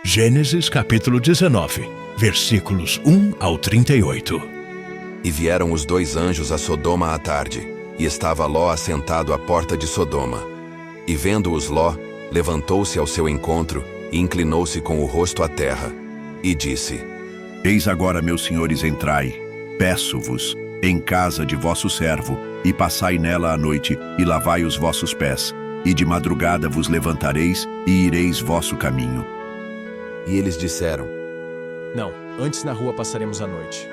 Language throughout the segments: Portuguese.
Gênesis capítulo 19, versículos 1 ao 38. E vieram os dois anjos a Sodoma à tarde, e estava Ló assentado à porta de Sodoma. E vendo-os Ló, levantou-se ao seu encontro, e inclinou-se com o rosto à terra, e disse: Eis agora, meus senhores, entrai, peço-vos, em casa de vosso servo, e passai nela a noite, e lavai os vossos pés, e de madrugada vos levantareis, e ireis vosso caminho. E eles disseram: Não, antes na rua passaremos a noite.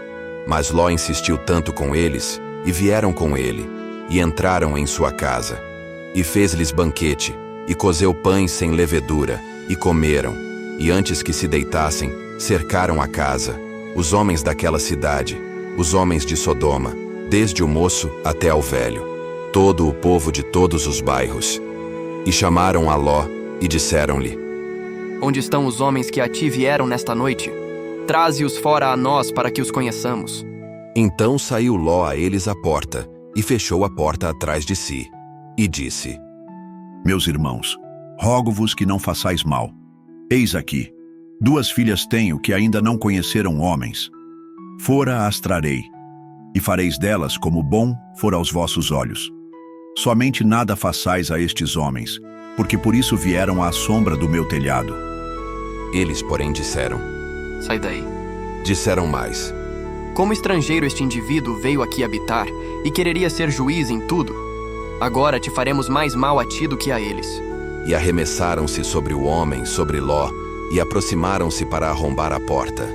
Mas Ló insistiu tanto com eles, e vieram com ele, e entraram em sua casa. E fez-lhes banquete, e cozeu pães sem levedura, e comeram, e antes que se deitassem, cercaram a casa, os homens daquela cidade, os homens de Sodoma, desde o moço até ao velho, todo o povo de todos os bairros. E chamaram a Ló, e disseram-lhe: Onde estão os homens que a ti vieram nesta noite? Traze-os fora a nós para que os conheçamos. Então saiu Ló a eles à porta, e fechou a porta atrás de si, e disse: Meus irmãos, rogo-vos que não façais mal. Eis aqui, 2 filhas tenho que ainda não conheceram homens. Fora as trarei, e fareis delas como bom for aos vossos olhos. Somente nada façais a estes homens, porque por isso vieram à sombra do meu telhado. Eles, porém, disseram: Sai daí. Disseram mais: Como estrangeiro este indivíduo veio aqui habitar e quereria ser juiz em tudo. Agora te faremos mais mal a ti do que a eles. E arremessaram-se sobre o homem, sobre Ló, e aproximaram-se para arrombar a porta.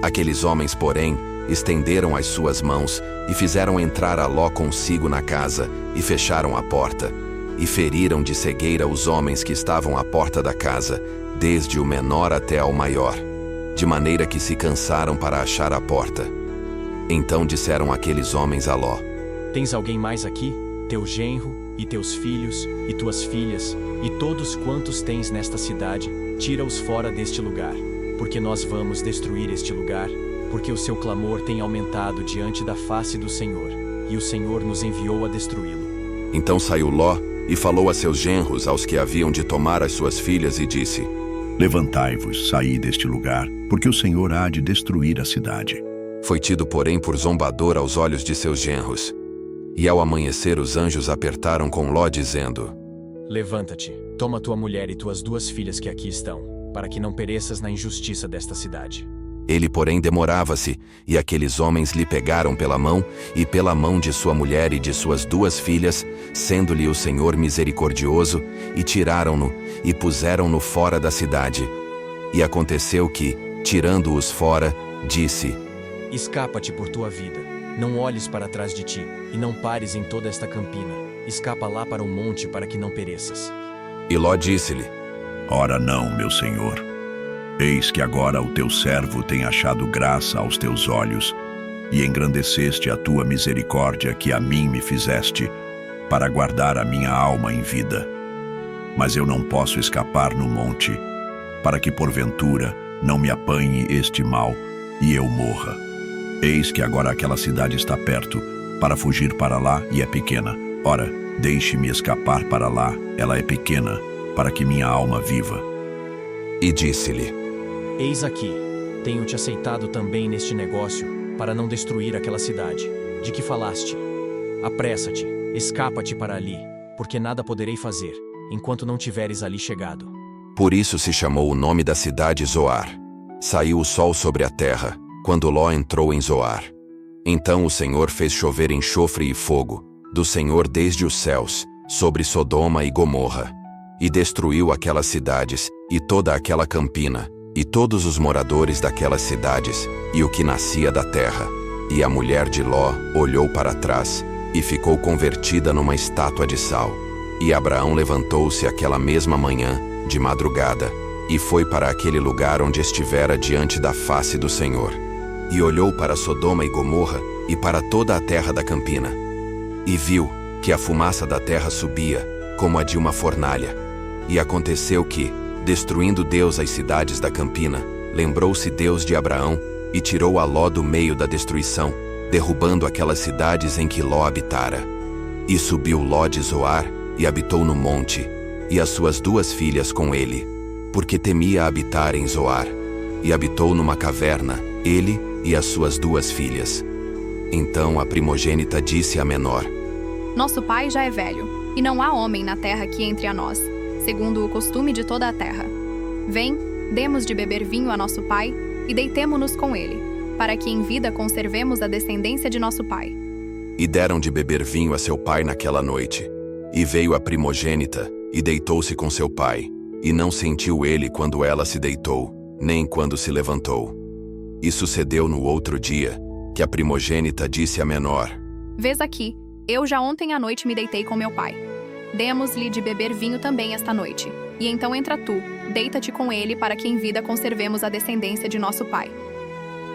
Aqueles homens, porém, estenderam as suas mãos e fizeram entrar a Ló consigo na casa, e fecharam a porta, e feriram de cegueira os homens que estavam à porta da casa, desde o menor até ao maior, de maneira que se cansaram para achar a porta. Então disseram aqueles homens a Ló: Tens alguém mais aqui? Teu genro, e teus filhos, e tuas filhas, e todos quantos tens nesta cidade, tira-os fora deste lugar, porque nós vamos destruir este lugar, porque o seu clamor tem aumentado diante da face do Senhor, e o Senhor nos enviou a destruí-lo. Então saiu Ló, e falou a seus genros, aos que haviam de tomar as suas filhas, e disse: Levantai-vos, saí deste lugar, porque o Senhor há de destruir a cidade. Foi tido, porém, por zombador aos olhos de seus genros. E ao amanhecer os anjos apertaram com Ló, dizendo: Levanta-te, toma tua mulher e tuas 2 filhas que aqui estão, para que não pereças na injustiça desta cidade. Ele, porém, demorava-se, e aqueles homens lhe pegaram pela mão, e pela mão de sua mulher e de suas 2 filhas, sendo-lhe o Senhor misericordioso, e tiraram-no, e puseram-no fora da cidade. E aconteceu que, tirando-os fora, disse: Escapa-te por tua vida, não olhes para trás de ti, e não pares em toda esta campina. Escapa lá para o monte para que não pereças. E Ló disse-lhe: Ora não, meu senhor. Eis que agora o teu servo tem achado graça aos teus olhos, e engrandeceste a tua misericórdia que a mim me fizeste, para guardar a minha alma em vida. Mas eu não posso escapar no monte, para que porventura não me apanhe este mal, e eu morra. Eis que agora aquela cidade está perto, para fugir para lá, e é pequena. Ora, deixe-me escapar para lá, ela é pequena, para que minha alma viva. E disse-lhe: Eis aqui, tenho-te aceitado também neste negócio, para não destruir aquela cidade, de que falaste. Apressa-te, escapa-te para ali, porque nada poderei fazer, enquanto não tiveres ali chegado. Por isso se chamou o nome da cidade Zoar. Saiu o sol sobre a terra, quando Ló entrou em Zoar. Então o Senhor fez chover enxofre e fogo, do Senhor desde os céus, sobre Sodoma e Gomorra, e destruiu aquelas cidades, e toda aquela campina, e todos os moradores daquelas cidades, e o que nascia da terra. E a mulher de Ló olhou para trás, e ficou convertida numa estátua de sal. E Abraão levantou-se aquela mesma manhã, de madrugada, e foi para aquele lugar onde estivera diante da face do Senhor. E olhou para Sodoma e Gomorra, e para toda a terra da campina. E viu que a fumaça da terra subia, como a de uma fornalha. E aconteceu que, destruindo Deus as cidades da campina, lembrou-se Deus de Abraão, e tirou a Ló do meio da destruição, derrubando aquelas cidades em que Ló habitara. E subiu Ló de Zoar, e habitou no monte, e as suas 2 filhas com ele. porque temia habitar em Zoar, e habitou numa caverna, ele e as suas 2 filhas. Então a primogênita disse à menor: Nosso pai já é velho, e não há homem na terra que entre a nós, segundo o costume de toda a terra. Vem, demos de beber vinho a nosso pai, e deitemo-nos com ele, para que em vida conservemos a descendência de nosso pai. E deram de beber vinho a seu pai naquela noite. E veio a primogênita, e deitou-se com seu pai, e não sentiu ele quando ela se deitou, nem quando se levantou. E sucedeu no outro dia, que a primogênita disse à menor: Vês aqui, eu já ontem à noite me deitei com meu pai. Demos-lhe de beber vinho também esta noite. E então entra tu, deita-te com ele para que em vida conservemos a descendência de nosso pai.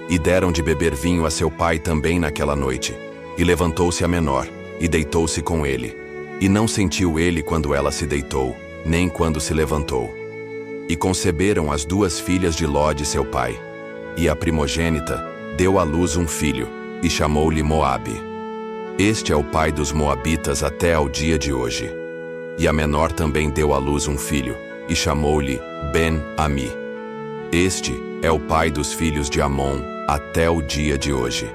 E deram de beber vinho a seu pai também naquela noite. E levantou-se a menor, e deitou-se com ele. E não sentiu ele quando ela se deitou, nem quando se levantou. E conceberam as 2 filhas de Ló de seu pai. E a primogênita deu à luz um filho, e chamou-lhe Moabe. Este é o pai dos moabitas até ao dia de hoje. E a menor também deu à luz um filho, e chamou-lhe Ben-Ami. Este é o pai dos filhos de Amon até o dia de hoje.